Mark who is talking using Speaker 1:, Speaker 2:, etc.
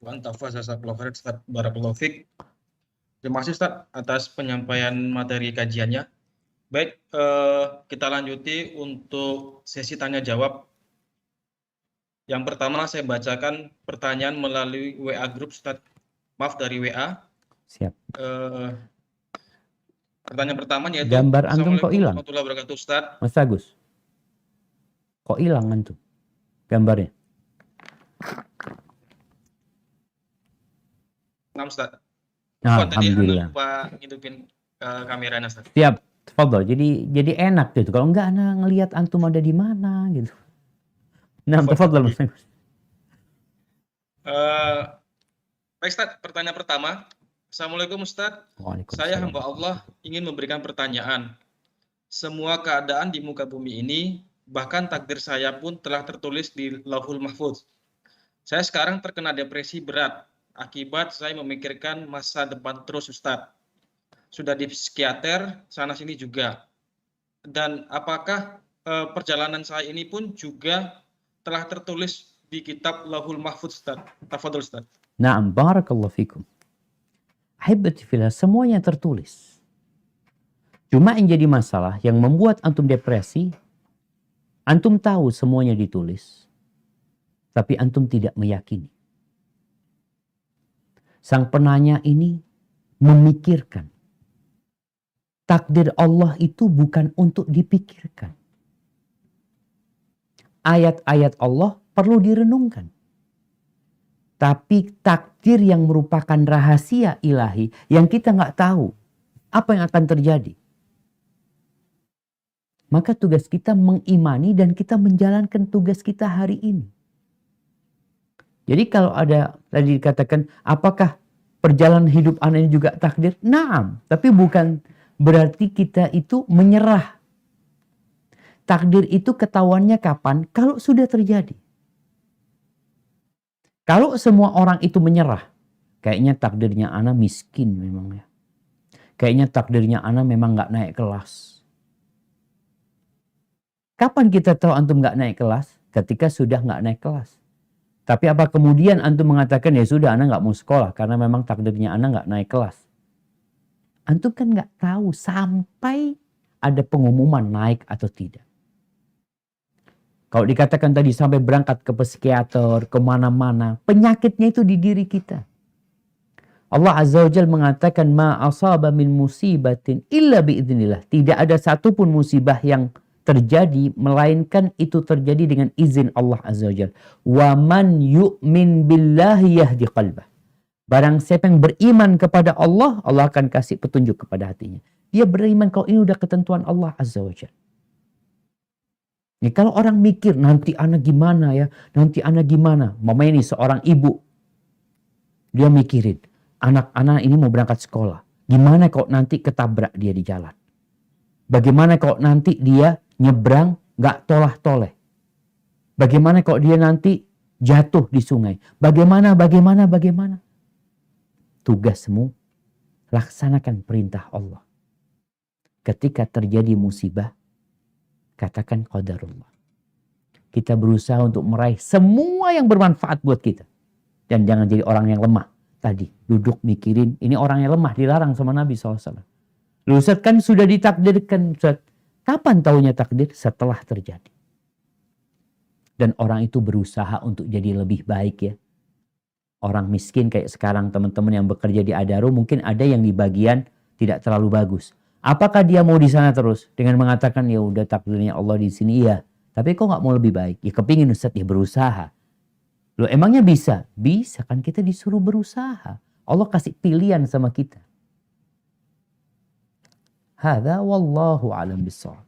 Speaker 1: Wa anta faz jazakallahu khairan Ustaz, barakallahu fik. Terima kasih Ustaz atas penyampaian materi kajiannya. Baik, kita lanjuti untuk sesi tanya jawab. Yang pertama saya bacakan pertanyaan melalui WA Group Ustaz. Maaf, dari WA.
Speaker 2: Siap.
Speaker 1: Pertanyaan pertama yaitu,
Speaker 2: Gambar antum kok
Speaker 1: Assalamualaikum
Speaker 2: hilang?
Speaker 1: warahmatullahi wabarakatuh Ustaz.
Speaker 2: Mas Agus, kok hilang antum gambarnya?
Speaker 1: Nah, Ustaz.
Speaker 2: Nah,
Speaker 1: Tadi
Speaker 2: alhamdulillah.
Speaker 1: lupa ngidupin kameranya Ustaz.
Speaker 2: Siap, tafadhol. Jadi enak gitu. Kalau enggak ana ngelihat antum ada di mana gitu. Nah, tafadhol Mas Agus.
Speaker 1: Baik Ustaz, pertanyaan pertama. Assalamualaikum Ustaz. Saya hamba Allah ingin memberikan pertanyaan. Semua keadaan di muka bumi ini, bahkan takdir saya pun telah tertulis di Lauhul Mahfuz. Saya sekarang terkena depresi berat akibat saya memikirkan masa depan terus Ustaz. Sudah di psikiater sana sini juga. Dan apakah perjalanan saya ini pun juga telah tertulis di kitab Lauhul Mahfuz Ustaz? Tafadhol Ustaz.
Speaker 2: Na'am, barakallahu fikum. Ahibati fillah, semuanya tertulis. Cuma yang jadi masalah, yang membuat antum depresi, antum tahu semuanya ditulis, tapi antum tidak meyakini. Sang penanya ini memikirkan. Takdir Allah itu bukan untuk dipikirkan. Ayat-ayat Allah perlu direnungkan. Tapi takdir yang merupakan rahasia ilahi yang kita nggak tahu apa yang akan terjadi. Maka tugas kita mengimani dan kita menjalankan tugas kita hari ini. Jadi kalau ada tadi dikatakan apakah perjalanan hidup anak ini juga takdir? Naam, tapi bukan berarti kita itu menyerah. Takdir itu ketahuannya kapan? Kalau sudah terjadi. Kalau semua orang itu menyerah, kayaknya takdirnya ana miskin memang ya. Kayaknya takdirnya ana memang nggak naik kelas. Kapan kita tahu antum nggak naik kelas? Ketika sudah nggak naik kelas. Tapi apa kemudian antum mengatakan ya sudah ana nggak mau sekolah karena memang takdirnya ana nggak naik kelas? Antum kan nggak tahu sampai ada pengumuman naik atau tidak. Kalau dikatakan tadi sampai berangkat ke psikiater, kemana-mana, penyakitnya itu di diri kita. Allah Azza wa Jalla mengatakan, ma asaba min musibatin illa biiznillah. Tidak ada satupun musibah yang terjadi, melainkan itu terjadi dengan izin Allah Azza wa Jalla. Wa man yu'min billahi yahdi qalbah. Barang siapa yang beriman kepada Allah, Allah akan kasih petunjuk kepada hatinya. Dia beriman kalau ini udah ketentuan Allah Azza wa Jalla. Ya, kalau orang mikir nanti anak gimana ya, nanti anak gimana. Mama ini seorang ibu, dia mikirin anak-anak ini mau berangkat sekolah. Gimana kalau nanti ketabrak dia di jalan? Bagaimana kalau nanti dia nyebrang gak tolah-toleh? Bagaimana kalau dia nanti jatuh di sungai? Bagaimana? Tugasmu laksanakan perintah Allah. Ketika terjadi musibah, katakan qadarullah. Kita berusaha untuk meraih semua yang bermanfaat buat kita. Dan jangan jadi orang yang lemah. Tadi duduk mikirin, ini orang yang lemah, dilarang sama Nabi SAW. Lu Ustaz kan sudah ditakdirkan. Ustaz. Kapan taunya takdir? Setelah terjadi. Dan orang itu berusaha untuk jadi lebih baik ya. Orang miskin kayak sekarang teman-teman yang bekerja di Adaro, mungkin ada yang di bagian tidak terlalu bagus. Apakah dia mau di sana terus dengan mengatakan ya udah takdirnya Allah di sini? Iya. Tapi kok nggak mau lebih baik? Ya kepingin Ustaz ya berusaha. Loh emangnya bisa? Bisa kan kita disuruh berusaha. Allah kasih pilihan sama kita. Hadza wallahu a'lam bissawab.